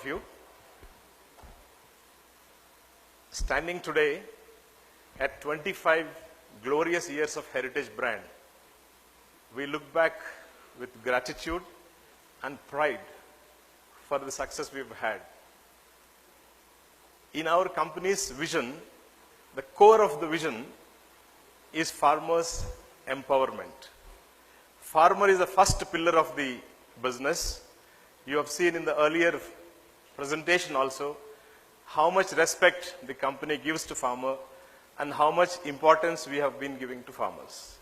you. Standing today at 25 glorious years of heritage brand, we look back with gratitude and pride for the success we've had. In our company's vision, the core of the vision is farmers' empowerment. Farmer is the first pillar of the business. You have seen in the earlier presentation also how much respect the company gives to farmer and how much importance we have been giving to farmers.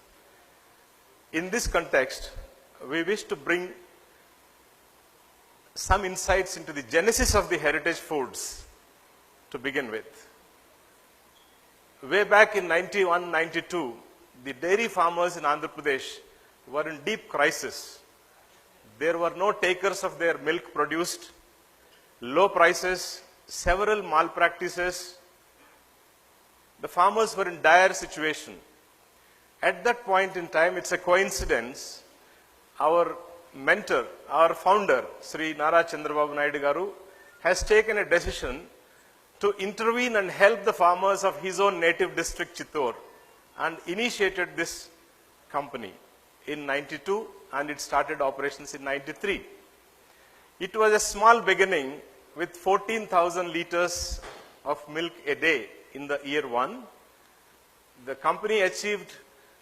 In this context, we wish to bring some insights into the genesis of the heritage foods to begin with. Way back in 91-92, the dairy farmers in Andhra Pradesh were in deep crisis. There were no takers of their milk produced, low prices, several malpractices. The farmers were in dire situation. At that point in time, it's a coincidence, our mentor, our founder, Sri Nara Chandrababu Garu, has taken a decision to intervene and help the farmers of his own native district, Chittor, and initiated this company in 92, and it started operations in 93. It was a small beginning with 14,000 liters of milk a day in the year one. The company achieved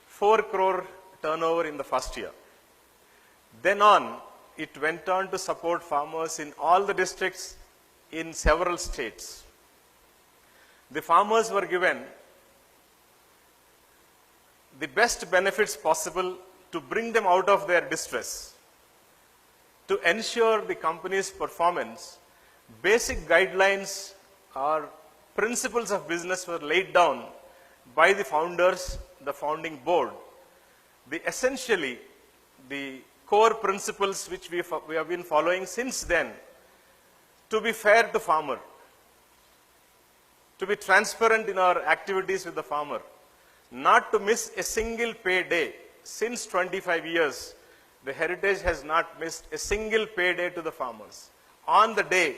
4 crore turnover in the first year. Then on, it went on to support farmers in all the districts in several states. The farmers were given the best benefits possible to bring them out of their distress. To ensure the company's performance, basic guidelines or principles of business were laid down by the founders, the founding board. Essentially, the core principles which we have been following since then: to be fair to farmer, to be transparent in our activities with the farmer, not to miss a single pay day. Since 25 years, the heritage has not missed a single payday to the farmers. On the day,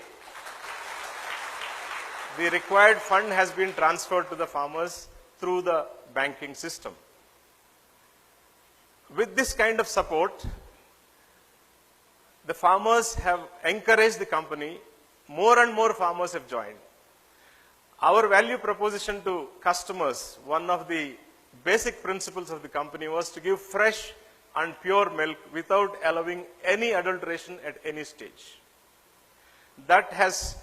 the required fund has been transferred to the farmers through the banking system. With this kind of support, the farmers have encouraged the company. More and more farmers have joined. Our value proposition to customers, one of the basic principles of the company, was to give fresh and pure milk without allowing any adulteration at any stage. That has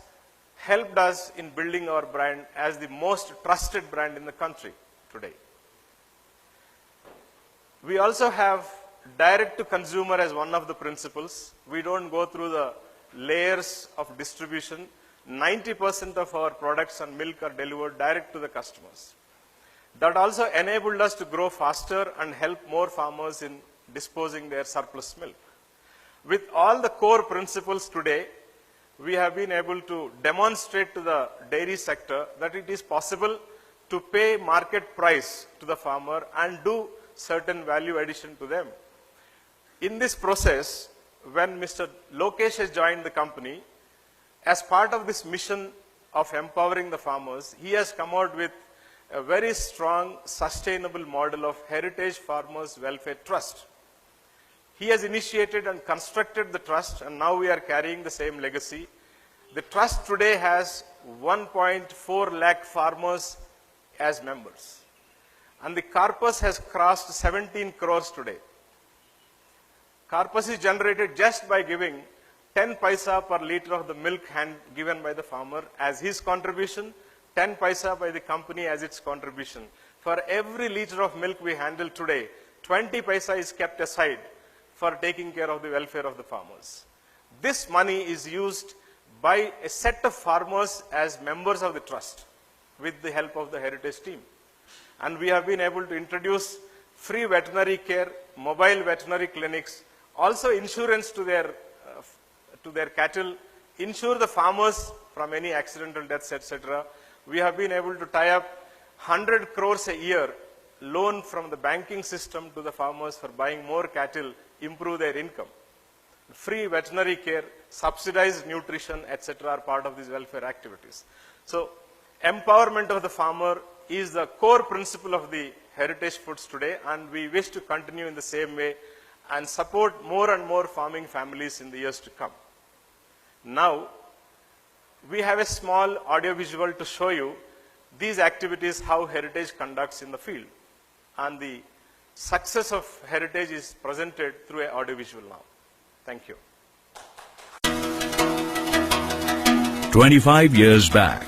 helped us in building our brand as the most trusted brand in the country today. We also have direct to consumer as one of the principles. We don't go through the layers of distribution. 90% of our products and milk are delivered direct to the customers. That also enabled us to grow faster and help more farmers in disposing their surplus milk. With all the core principles today, we have been able to demonstrate to the dairy sector that it is possible to pay market price to the farmer and do certain value addition to them. In this process, when Mr. Lokesh has joined the company, as part of this mission of empowering the farmers, he has come out with a very strong, sustainable model of Heritage Farmers Welfare Trust. He has initiated and constructed the trust, and now we are carrying the same legacy. The trust today has 1.4 lakh farmers as members, and the corpus has crossed 17 crores today. Corpus is generated just by giving 10 paisa per liter of the milk given by the farmer as his contribution, 10 paisa by the company as its contribution. For every liter of milk we handle today, 20 paisa is kept aside for taking care of the welfare of the farmers. This money is used by a set of farmers as members of the trust with the help of the heritage team. And we have been able to introduce free veterinary care, mobile veterinary clinics, also insurance to their cattle, insure the farmers from any accidental deaths, etc. We have been able to tie up 100 crores a year loan from the banking system to the farmers for buying more cattle, improve their income. free veterinary care, subsidized nutrition, etc. are part of these welfare activities. So, empowerment of the farmer is the core principle of the heritage foods today, and we wish to continue in the same way and support more and more farming families in the years to come. Now, we have a small audiovisual to show you these activities, how heritage conducts in the field. And the success of heritage is presented through an audiovisual now. Thank you. 25 years back,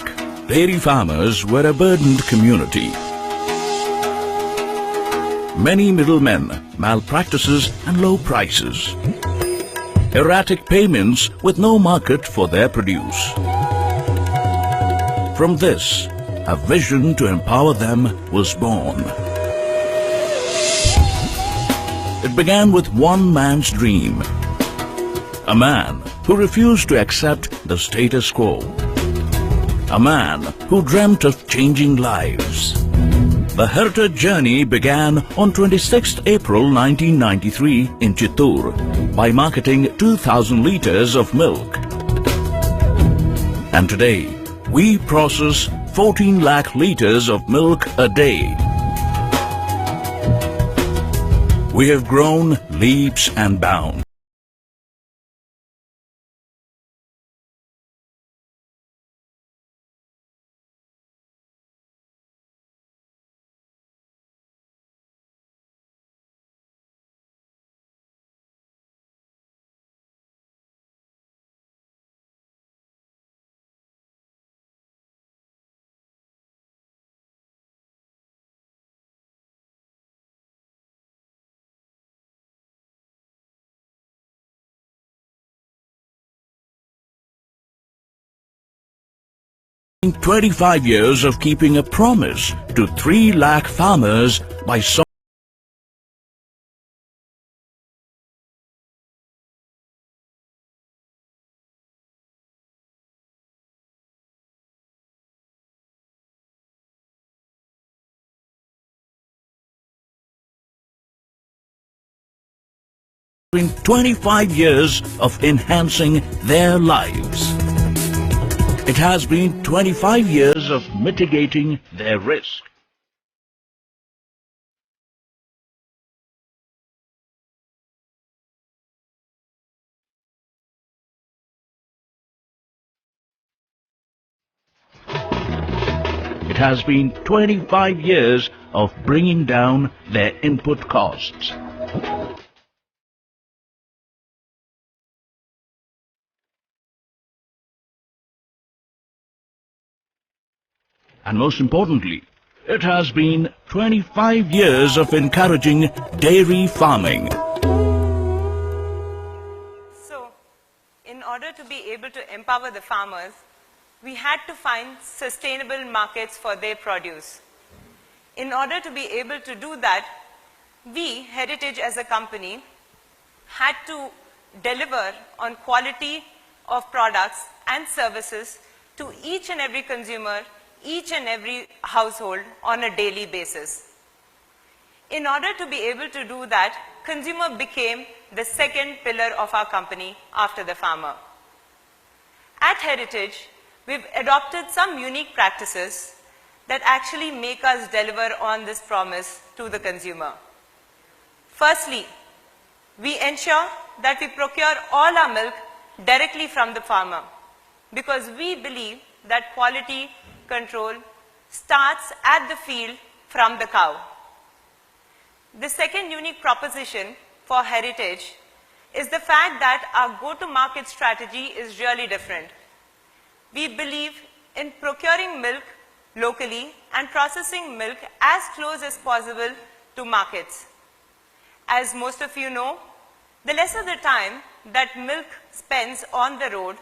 dairy farmers were a burdened community. Many middlemen, malpractices and low prices. Erratic payments with no market for their produce. From this, a vision to empower them was born. It began with one man's dream. A man who refused to accept the status quo. A man who dreamt of changing lives. The heritage journey began on 26th April 1993 in Chittoor by marketing 2,000 litres of milk. And today, we process 14 lakh litres of milk a day. We have grown leaps and bounds. In 25 years of keeping a promise to 3 lakh farmers by in 25 years of enhancing their lives. It has been 25 years of mitigating their risk. It has been 25 years of bringing down their input costs. And most importantly, it has been 25 years of encouraging dairy farming. So, in order to be able to empower the farmers, we had to find sustainable markets for their produce. In order to be able to do that, we, Heritage as a company, had to deliver on quality of products and services to each and every consumer, each and every household on a daily basis. In order to be able to do that, consumer became the second pillar of our company after the farmer. At Heritage, we've adopted some unique practices that actually make us deliver on this promise to the consumer. Firstly, we ensure that we procure all our milk directly from the farmer, because we believe that quality control starts at the field from the cow. The second unique proposition for Heritage is the fact that our go-to-market strategy is really different. We believe in procuring milk locally and processing milk as close as possible to markets. As most of you know, the lesser the time that milk spends on the road,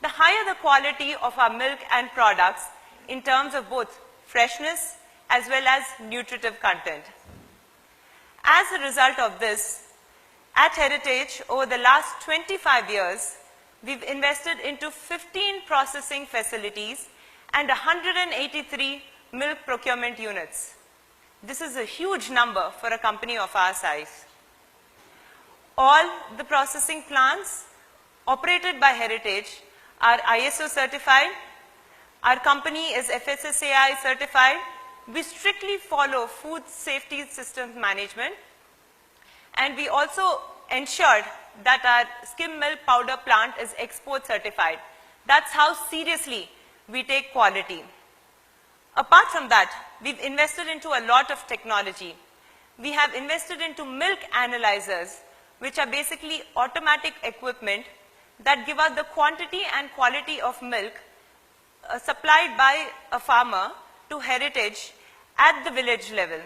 the higher the quality of our milk and products in terms of both freshness as well as nutritive content. As a result of this, at Heritage, over the last 25 years, we've invested into 15 processing facilities and 183 milk procurement units. This is a huge number for a company of our size. All the processing plants operated by Heritage are ISO certified. Our company is FSSAI certified. We strictly follow food safety systems management. And we also ensured that our skim milk powder plant is export certified. That's how seriously we take quality. Apart from that, we've invested into a lot of technology. We have invested into milk analyzers, which are basically automatic equipment that give us the quantity and quality of milk supplied by a farmer to Heritage at the village level.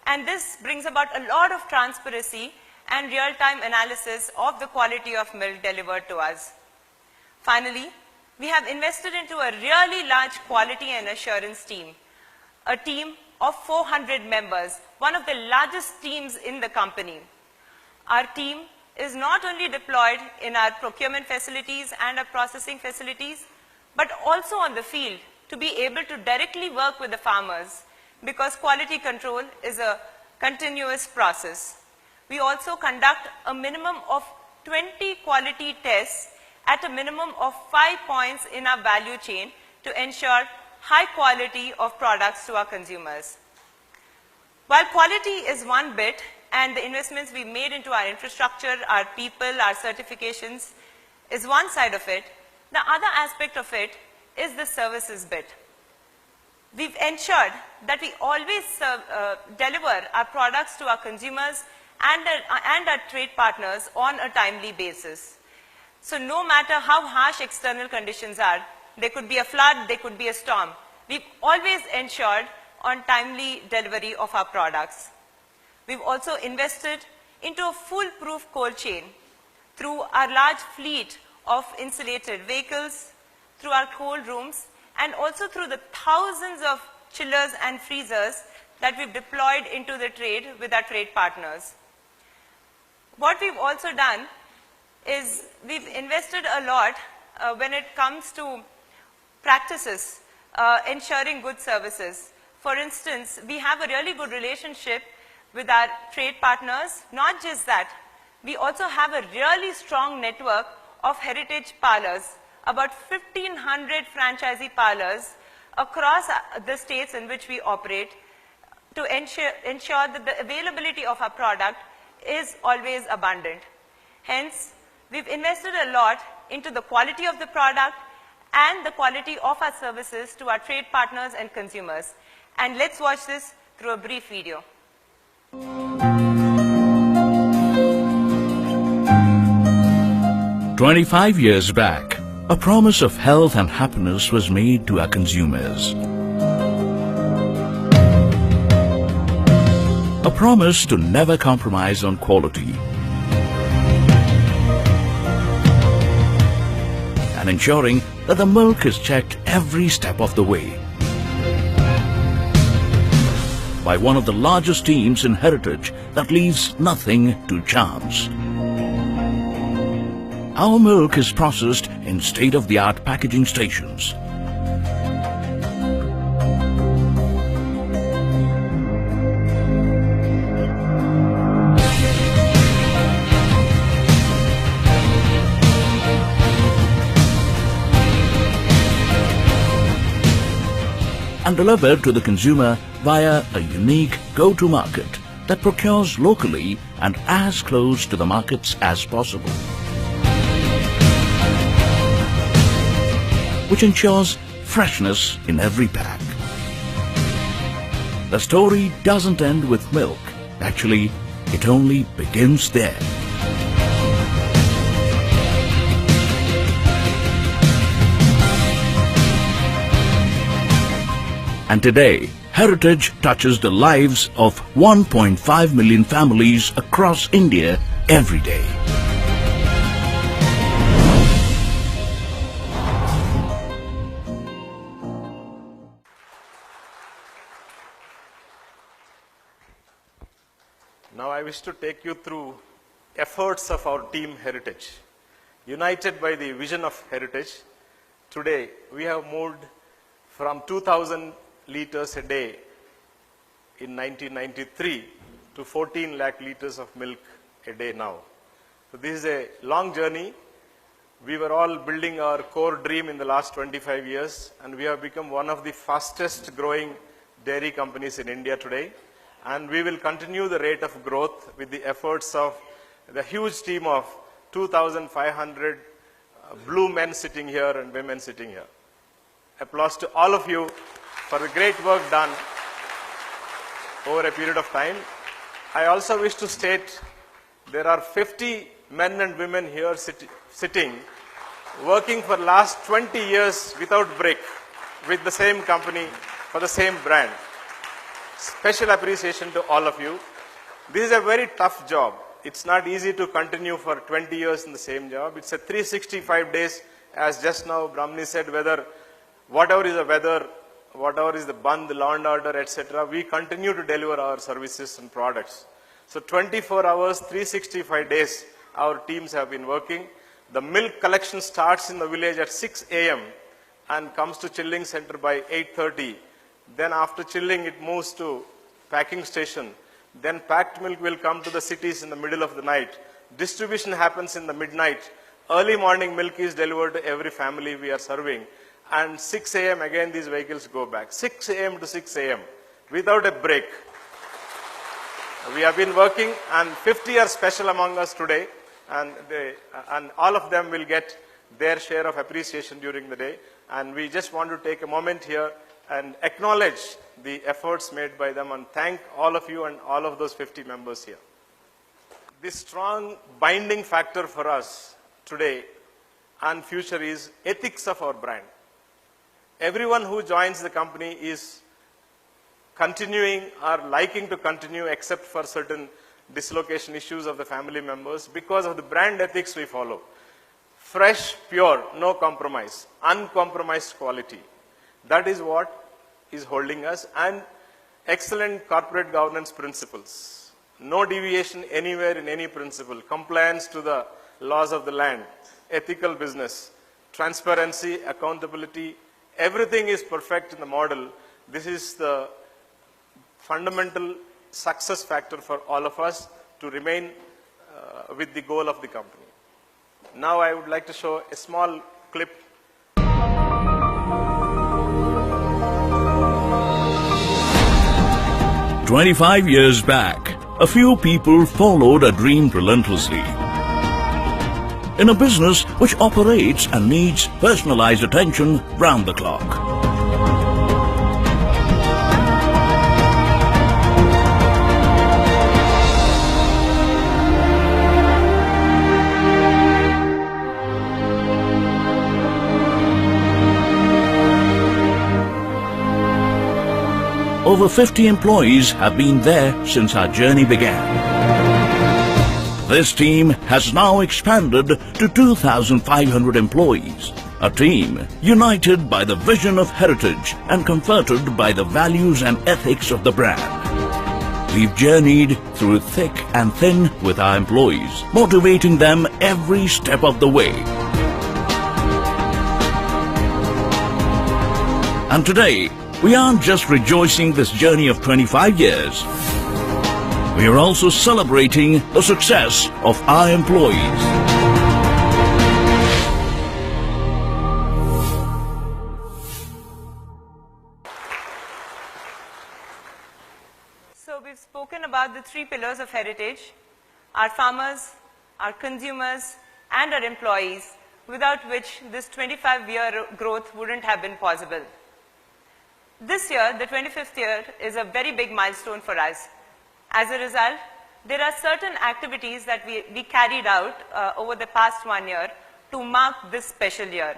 And this brings about a lot of transparency and real-time analysis of the quality of milk delivered to us. Finally, we have invested into a really large quality and assurance team, a team of 400 members, one of the largest teams in the company. Our team is not only deployed in our procurement facilities and our processing facilities, but also on the field to be able to directly work with the farmers, because quality control is a continuous process. We also conduct a minimum of 20 quality tests at a minimum of 5 points in our value chain to ensure high quality of products to our consumers. While quality is one bit, and the investments we made into our infrastructure, our people, our certifications is one side of it, the other aspect of it is the services bit. We've ensured that we always deliver our products to our consumers and our trade partners on a timely basis. So no matter how harsh external conditions are, there could be a flood, there could be a storm, we've always ensured on timely delivery of our products. We've also invested into a foolproof cold chain through our large fleet of insulated vehicles, through our cold rooms, and also through the thousands of chillers and freezers that we've deployed into the trade with our trade partners. What we've also done is we've invested a lot when it comes to practices, ensuring good services. For instance, we have a really good relationship with our trade partners. Not just that, we also have a really strong network of heritage parlors, about 1,500 franchisee parlors across the states in which we operate, to ensure that the availability of our product is always abundant. Hence, we've invested a lot into the quality of the product and the quality of our services to our trade partners and consumers. And let's watch this through a brief video. 25 years back, a promise of health and happiness was made to our consumers. A promise to never compromise on quality and ensuring that the milk is checked every step of the way by one of the largest teams in heritage that leaves nothing to chance. Our milk is processed in state-of-the-art packaging stations. And delivered to the consumer via a unique go-to market that procures locally and as close to the markets as possible, which ensures freshness in every pack. The story doesn't end with milk. Actually, it only begins there. And today, Heritage touches the lives of 1.5 million families across India every day. Now I wish to take you through efforts of our team Heritage. United by the vision of Heritage, today we have moved from 2,000 liters a day in 1993 to 14 lakh liters of milk a day now. So this is a long journey. We were all building our core dream in the last 25 years, and we have become one of the fastest growing dairy companies in India today. And we will continue the rate of growth with the efforts of the huge team of 2,500 blue men sitting here and women sitting here. Applause to all of you for the great work done over a period of time. I also wish to state there are 50 men and women here sitting, working for last 20 years without break with the same company for the same brand. Special appreciation to all of you. This is a very tough job. It's not easy to continue for 20 years in the same job. It's a 365 days, as just now Brahmani said, whatever is the weather, whatever is the band, the law and order, etc., we continue to deliver our services and products. So 24 hours, 365 days, our teams have been working. The milk collection starts in the village at 6 a.m. and comes to chilling center by 8:30. Then after chilling, it moves to packing station. Then packed milk will come to the cities in the middle of the night. Distribution happens in the midnight. Early morning milk is delivered to every family we are serving. And 6 a.m. again these vehicles go back. 6 a.m. to 6 a.m. without a break. We have been working, and 50 are special among us today, and all of them will get their share of appreciation during the day. And we just want to take a moment here and acknowledge the efforts made by them and thank all of you and all of those 50 members here. The strong binding factor for us today and future is ethics of our brand. Everyone who joins the company is continuing or liking to continue except for certain dislocation issues of the family members because of the brand ethics we follow. Fresh, pure, no compromise, uncompromised quality. That is what is holding us, and excellent corporate governance principles. No deviation anywhere in any principle. Compliance to the laws of the land, ethical business, transparency, accountability, everything is perfect in the model. This is the fundamental success factor for all of us to remain with the goal of the company. Now I would like to show a small clip. 25 years back, a few people followed a dream relentlessly. In a business which operates and needs personalized attention round the clock. Over 50 employees have been there since our journey began. This team has now expanded to 2,500 employees, a team united by the vision of heritage and comforted by the values and ethics of the brand. We've journeyed through thick and thin with our employees, motivating them every step of the way. And today, we aren't just rejoicing this journey of 25 years. We are also celebrating the success of our employees. So we've spoken about the three pillars of heritage: our farmers, our consumers, and our employees, without which this 25-year growth wouldn't have been possible. This year, the 25th year, is a very big milestone for us. As a result, there are certain activities that we carried out over the past 1 year to mark this special year.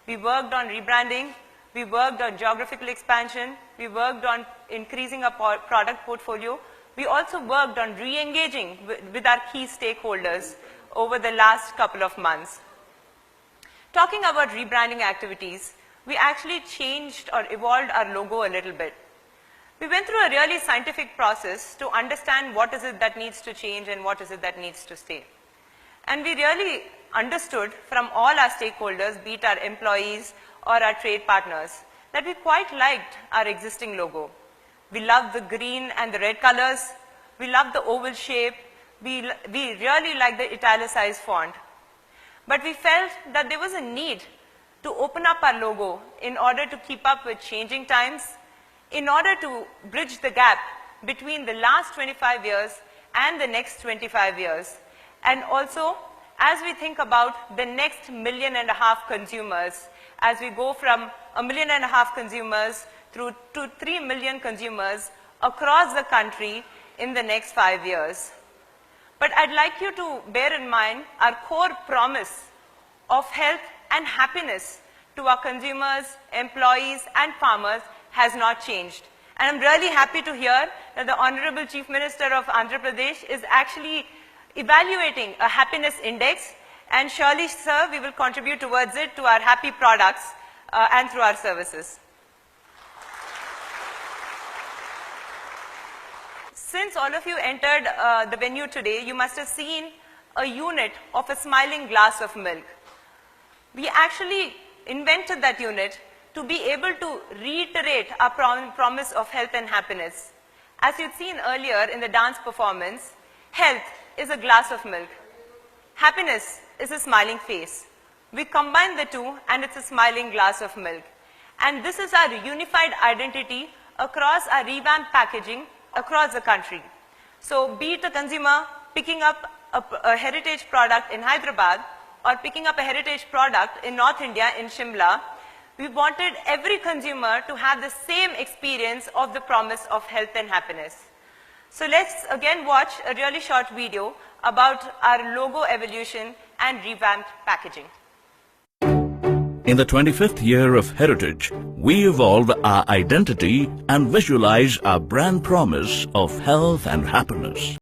We worked on rebranding, we worked on geographical expansion, we worked on increasing our product portfolio, we also worked on re-engaging with our key stakeholders over the last couple of months. Talking about rebranding activities, we actually changed or evolved our logo a little bit. We went through a really scientific process to understand what is it that needs to change and what is it that needs to stay. And we really understood from all our stakeholders, be it our employees or our trade partners, that we quite liked our existing logo. We loved the green and the red colors, we loved the oval shape, We really like the italicized font. But we felt that there was a need to open up our logo in order to keep up with changing times, in order to bridge the gap between the last 25 years and the next 25 years. And also, as we think about the next 1.5 million consumers, as we go from 1.5 million consumers through to 3 million consumers across the country in the next 5 years. But I'd like you to bear in mind our core promise of health and happiness to our consumers, employees, and farmers has not changed. And I'm really happy to hear that the Honorable Chief Minister of Andhra Pradesh is actually evaluating a happiness index, and surely, sir, we will contribute towards it to our happy products and through our services. Since all of you entered the venue today, you must have seen a unit of a smiling glass of milk. We actually invented that unit to be able to reiterate our promise of health and happiness. As you'd seen earlier in the dance performance, health is a glass of milk. Happiness is a smiling face. We combine the two and it's a smiling glass of milk. And this is our unified identity across our revamped packaging across the country. So be it a consumer picking up a heritage product in Hyderabad or picking up a heritage product in North India in Shimla, we wanted every consumer to have the same experience of the promise of health and happiness. So let's again watch a really short video about our logo evolution and revamped packaging. In the 25th year of heritage, we evolve our identity and visualize our brand promise of health and happiness.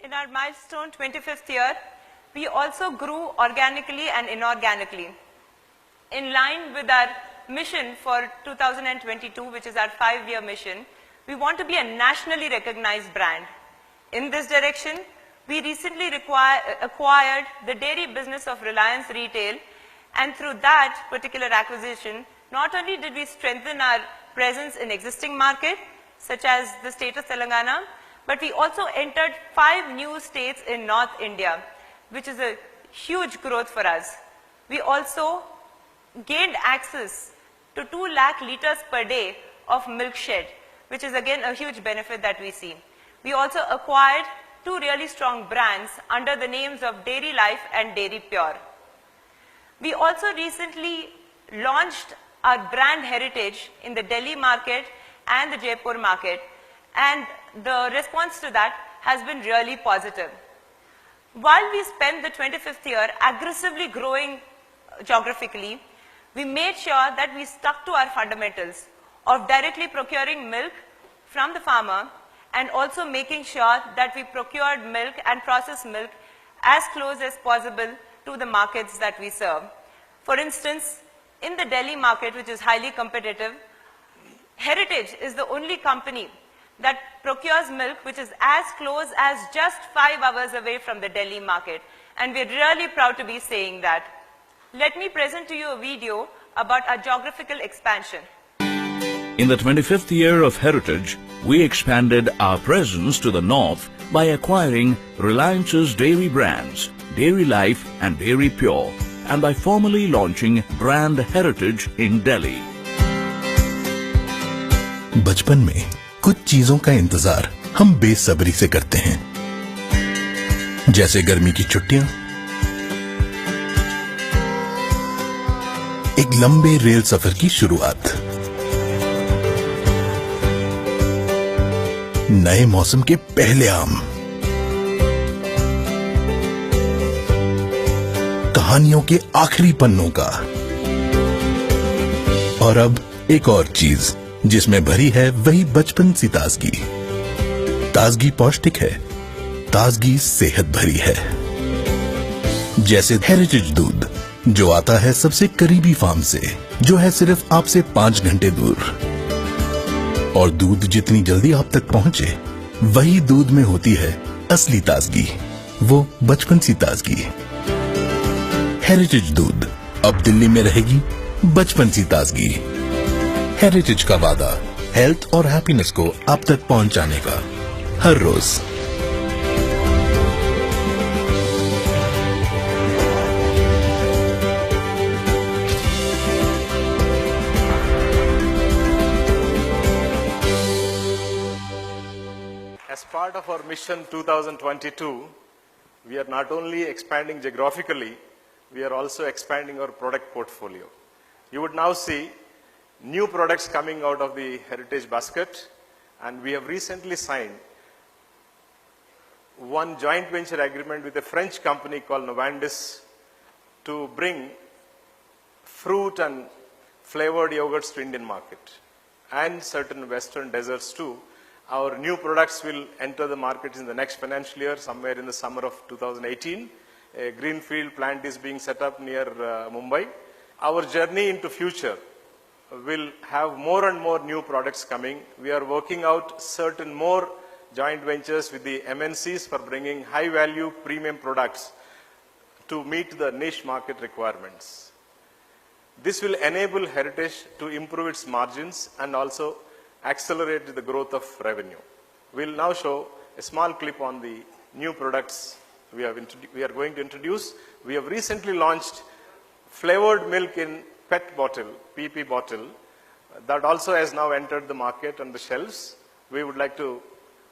In our milestone 25th year, we also grew organically and inorganically. In line with our mission for 2022, which is our 5-year mission, we want to be a nationally recognized brand. In this direction, we recently acquired the dairy business of Reliance Retail, and through that particular acquisition, not only did we strengthen our presence in existing market, such as the state of Telangana, but we also entered 5 new states in North India, which is a huge growth for us. We also gained access to 2 lakh liters per day of milk shed, which is again a huge benefit that we see. We also acquired 2 really strong brands under the names of Dairy Life and Dairy Pure. We also recently launched our brand heritage in the Delhi market and the Jaipur market, and the response to that has been really positive. While we spent the 25th year aggressively growing geographically, we made sure that we stuck to our fundamentals of directly procuring milk from the farmer and also making sure that we procured milk and processed milk as close as possible to the markets that we serve. For instance, in the Delhi market, which is highly competitive, Heritage is the only company that procures milk which is as close as just 5 hours away from the Delhi market. And we're really proud to be saying that. Let me present to you a video about our geographical expansion. In the 25th year of heritage, we expanded our presence to the north by acquiring Reliance's dairy brands, Dairy Life and Dairy Pure, and by formally launching brand heritage in Delhi. बचपन में कुछ चीजों का इंतजार हम बेसब्री से करते हैं, जैसे गर्मी की छुट्टियां, एक लंबे रेल सफर की शुरुआत, नए मौसम के पहले आम, कहानियों के आखिरी पन्नों का, और अब एक और चीज जिसमें भरी है वही बचपन सी ताजगी। ताजगी पौष्टिक है, ताजगी सेहत भरी है। जैसे हेरिटेज दूध जो आता है सबसे करीबी फार्म से, जो है सिर्फ आपसे 5 घंटे दूर। और दूध जितनी जल्दी आप तक पहुंचे, वही दूध में होती है असली ताजगी, वो बचपन सी ताजगी। हेरिटेज दूध अब दिल्ली में रहेगी बचपन सी ताजगी। हेरिटेज का वादा, हेल्थ और हैप्पीनेस को आप तक पहुंचाने का, हर रोज। As part of our mission 2022, we are not only expanding geographically, we are also expanding our product portfolio. You would now see new products coming out of the heritage basket, and we have recently signed one joint venture agreement with a French company called Novandis to bring fruit and flavored yogurts to Indian market and certain western desserts too. Our new products will enter the market in the next financial year, somewhere in the summer of 2018. A greenfield plant is being set up near Mumbai. Our journey into future will have more and more new products coming. We are working out certain more joint ventures with the MNCs for bringing high value premium products to meet the niche market requirements. This will enable Heritage to improve its margins and also accelerate the growth of revenue. We'll now show a small clip on the new products we are going to introduce. We have recently launched flavored milk in PET bottle, PP bottle, that also has now entered the market and the shelves. We would like to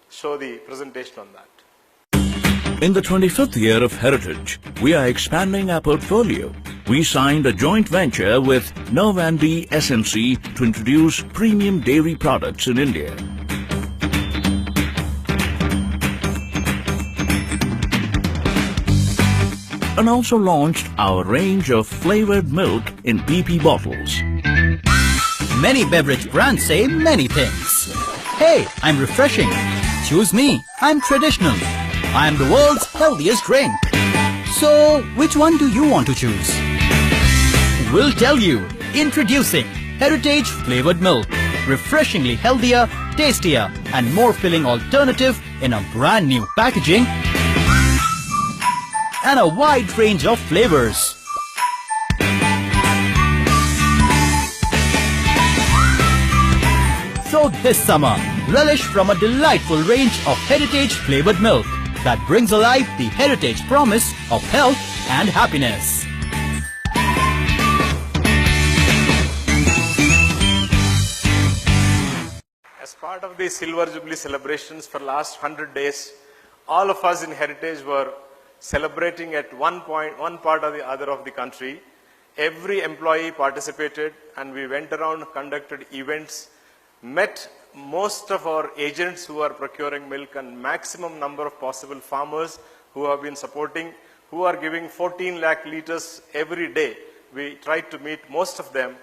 show the presentation on that. In the 25th year of Heritage, we are expanding our portfolio. We signed a joint venture with Novandi SNC to introduce premium dairy products in India. And also launched our range of flavored milk in PP bottles. Many beverage brands say many things. Hey, I'm refreshing. Choose me. I'm traditional. I'm the world's healthiest drink. So, which one do you want to choose? We'll tell you. Introducing Heritage Flavored Milk. Refreshingly healthier, tastier, and more filling alternative in a brand new packaging and a wide range of flavors. So this summer, relish from a delightful range of heritage flavored milk that brings alive the heritage promise of health and happiness. As part of the Silver Jubilee celebrations for last 100 days, all of us in Heritage were celebrating at one part or the other of the country. Every employee participated and we went around, conducted events, met most of our agents who are procuring milk and maximum number of possible farmers who have been supporting, who are giving 14 lakh liters every day. We tried to meet most of them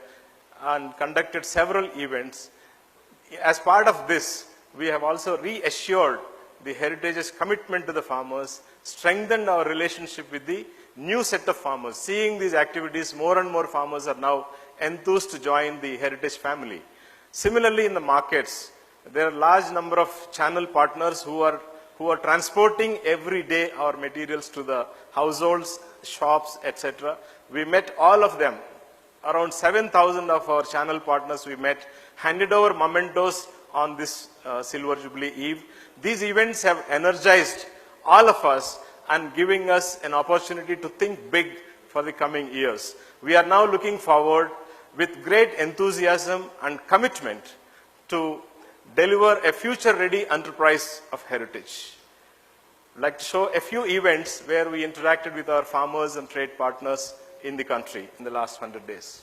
and conducted several events. As part of this, we have also reassured the Heritage's commitment to the farmers, strengthened our relationship with the new set of farmers. Seeing these activities, more and more farmers are now enthused to join the Heritage family. Similarly, in the markets, there are a large number of channel partners who are transporting every day our materials to the households, shops, etc. We met all of them. Around 7,000 of our channel partners we met, handed over mementos on this Silver Jubilee Eve. These events have energized all of us and giving us an opportunity to think big for the coming years. We are now looking forward with great enthusiasm and commitment to deliver a future-ready enterprise of heritage. I'd like to show a few events where we interacted with our farmers and trade partners in the country in the last 100 days.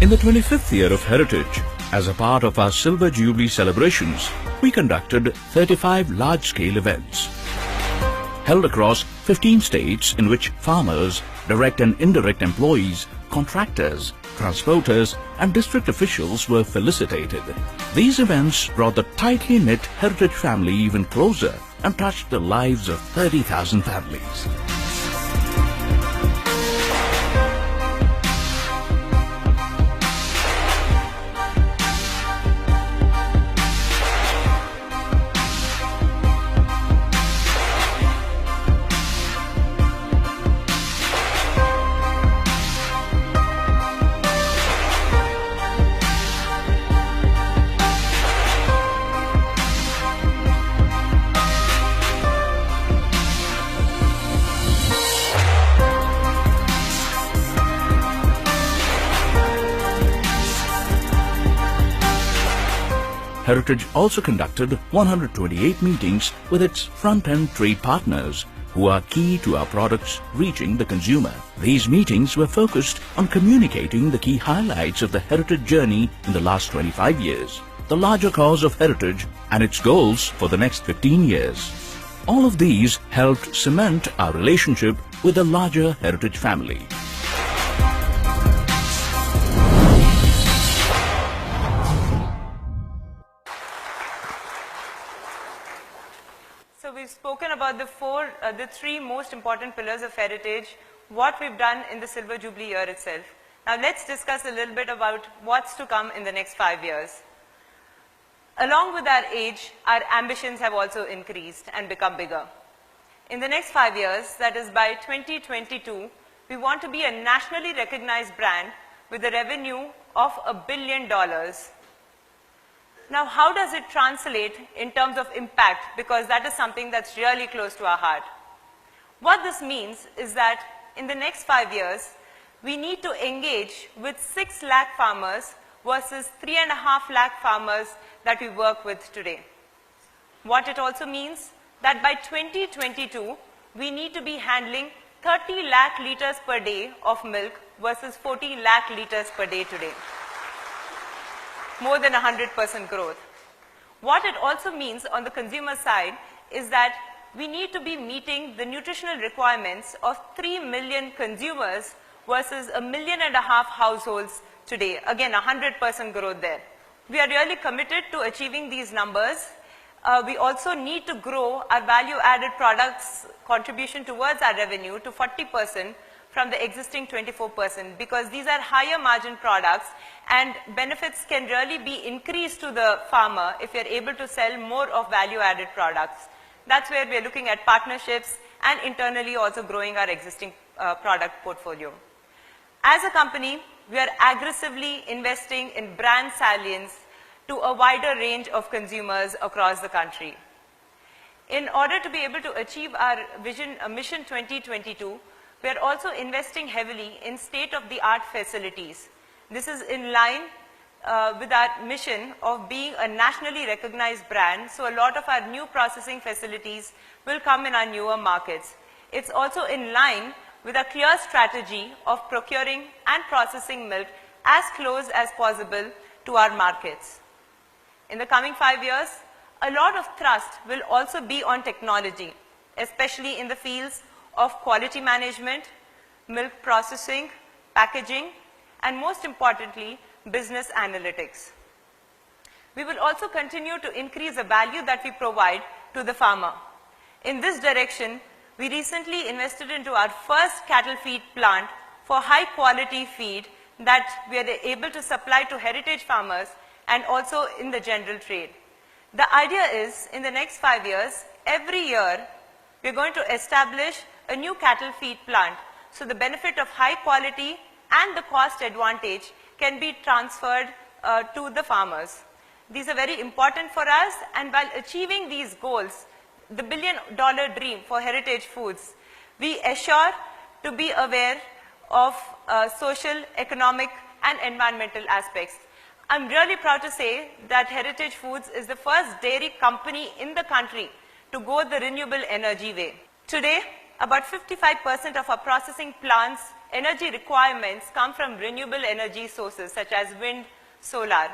In the 25th year of Heritage, as a part of our Silver Jubilee celebrations, we conducted 35 large-scale events held across 15 states in which farmers, direct and indirect employees, contractors, transporters and district officials were felicitated. These events brought the tightly knit heritage family even closer and touched the lives of 30,000 families. Heritage also conducted 128 meetings with its front-end trade partners, who are key to our products reaching the consumer. These meetings were focused on communicating the key highlights of the heritage journey in the last 25 years, the larger cause of heritage and its goals for the next 15 years. All of these helped cement our relationship with the larger heritage family. So we've spoken about the three most important pillars of heritage, what we've done in the Silver Jubilee year itself. Now let's discuss a little bit about what's to come in the next 5 years. Along with our age, our ambitions have also increased and become bigger. In the next 5 years, that is by 2022, we want to be a nationally recognized brand with a revenue of $1 billion. Now, how does it translate in terms of impact? Because that is something that's really close to our heart. What this means is that in the next 5 years, we need to engage with 6 lakh farmers versus 3.5 lakh farmers that we work with today. What it also means that by 2022, we need to be handling 30 lakh liters per day of milk versus 14 lakh liters per day today. More than 100% growth. What it also means on the consumer side is that we need to be meeting the nutritional requirements of 3 million consumers versus 1.5 million households today. Again, 100% growth there. We are really committed to achieving these numbers. We also need to grow our value-added products contribution towards our revenue to 40% from the existing 24%, because these are higher margin products and benefits can really be increased to the farmer if you're able to sell more of value-added products. That's where we're looking at partnerships and internally also growing our existing product portfolio. As a company, we are aggressively investing in brand salience to a wider range of consumers across the country. In order to be able to achieve our vision, Mission 2022, we are also investing heavily in state-of-the-art facilities. This is in line with our mission of being a nationally recognized brand, so a lot of our new processing facilities will come in our newer markets. It's also in line with a clear strategy of procuring and processing milk as close as possible to our markets. In the coming 5 years, a lot of thrust will also be on technology, especially in the fields of quality management, milk processing, packaging, and most importantly, business analytics. We will also continue to increase the value that we provide to the farmer. In this direction, we recently invested into our first cattle feed plant for high quality feed that we are able to supply to heritage farmers and also in the general trade. The idea is, in the next 5 years, every year, we're going to establish a new cattle feed plant, so the benefit of high quality and the cost advantage can be transferred to the farmers. These are very important for us, and while achieving these goals, the $1 billion dream for heritage foods, we assure to be aware of social, economic and environmental aspects. I'm really proud to say that Heritage Foods is the first dairy company in the country to go the renewable energy way. Today, about 55% of our processing plants' energy requirements come from renewable energy sources such as wind, solar.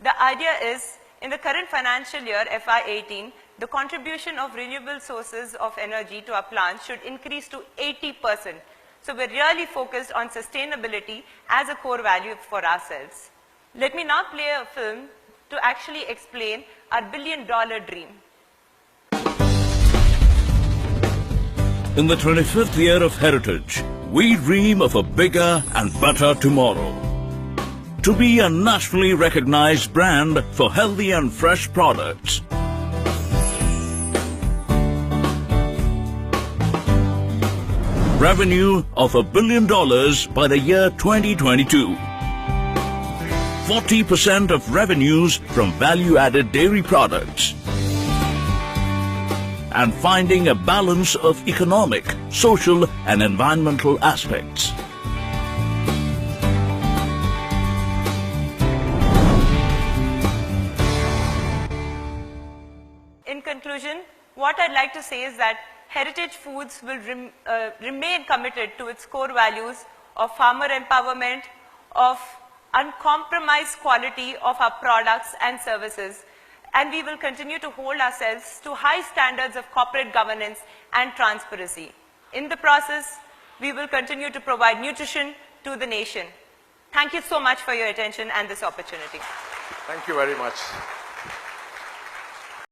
The idea is, in the current financial year, FY18, the contribution of renewable sources of energy to our plants should increase to 80%. So we're really focused on sustainability as a core value for ourselves. Let me now play a film to actually explain our billion-dollar dream. In the 25th year of Heritage, we dream of a bigger and better tomorrow. To be a nationally recognized brand for healthy and fresh products. Revenue of $1 billion by the year 2022. 40% of revenues from value-added dairy products. And finding a balance of economic, social, and environmental aspects. In conclusion, what I'd like to say is that Heritage Foods will remain committed to its core values of farmer empowerment, of uncompromised quality of our products and services, and we will continue to hold ourselves to high standards of corporate governance and transparency. In the process, we will continue to provide nutrition to the nation. Thank you so much for your attention and this opportunity. Thank you very much.